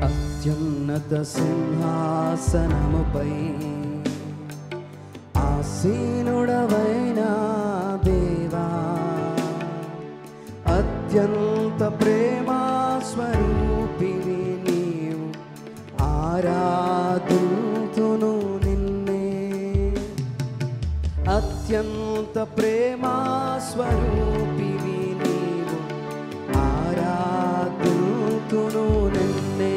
అత్యున్నత సింహాసనముపై ఆసీనుడవైన దేవా, అత్యంత ప్రేమా స్వరూపివి నీవు, ఆరాధింతును నిన్నే. అత్యంత ప్రేమా స్వరూపివి నీవు, ఆరాధింతును నిన్నే.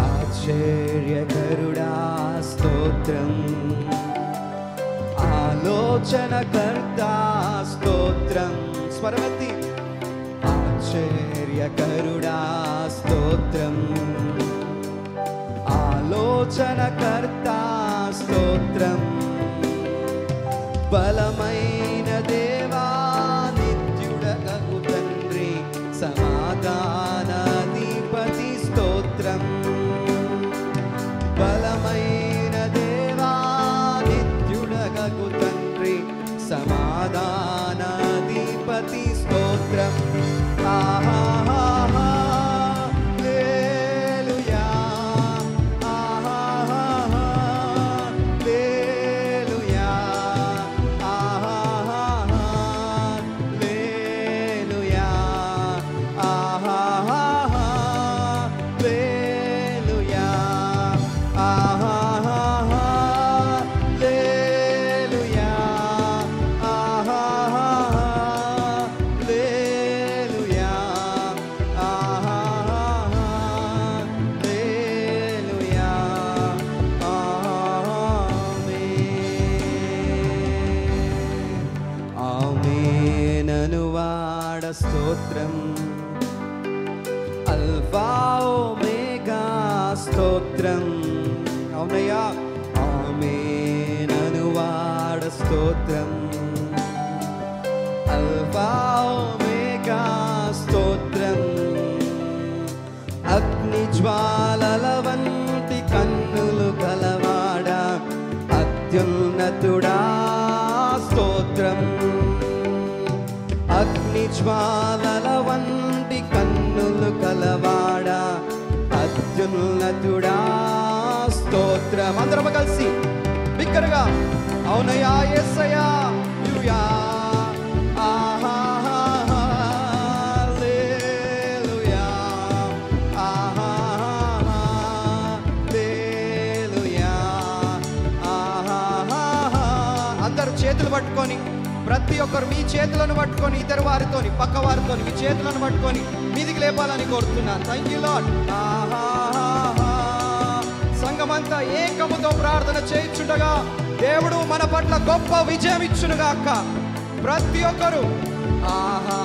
ఆశ్చర్యకరుడా స్తోత్రం, ఆలోచనకర్త స్తోత్రం. స్వరవతి. ఆశ్చర్యకరుడా స్తోత్రం, ఆలోచనకర్త స్తోత్రం. బలమైన దేవా, నిత్యుడగు తండ్రి, సమాధానాధిపతి స్తోత్రం. బలమైన దేవా, నిత్యుడగు తండ్రి, సమాధానాధిపతి స్తోత్రం. ఆమేననువాడ స్తోత్రం, అల్ఫా ఒమేగా స్తోత్రం. అవునయ్యా. ఆమేననువాడ స్తోత్రం, అల్ఫా ఒమేగా స్తోత్రం. అగ్ని జ్వాలల వంటి కన్నులు కలవాడ, అత్యున్నతుడా స్తోత్రం. అగ్ని జ్వాలల వంటి కన్నులు కలవాడ, అత్యున్నతుడా స్తోత్రం. అందరం కలిసి బిగ్గరగా అవునయ్యా యేసయ్యా. హల్లెలూయా. అందరూ చేతులు పట్టుకొని, ప్రతి ఒక్కరు మీ చేతులను పట్టుకొని, ఇతరు వారితోని, పక్క వారితోని మీ చేతులను పట్టుకొని మీదికి లేపాలని కోరుతున్నాను. Thank you lord. సంఘమంతా ఏకముతో ప్రార్థన చేయించుండగా దేవుడు మన పట్ల గొప్ప విజయం ఇచ్చునుగాక. ప్రతి ఒక్కరు ఆహా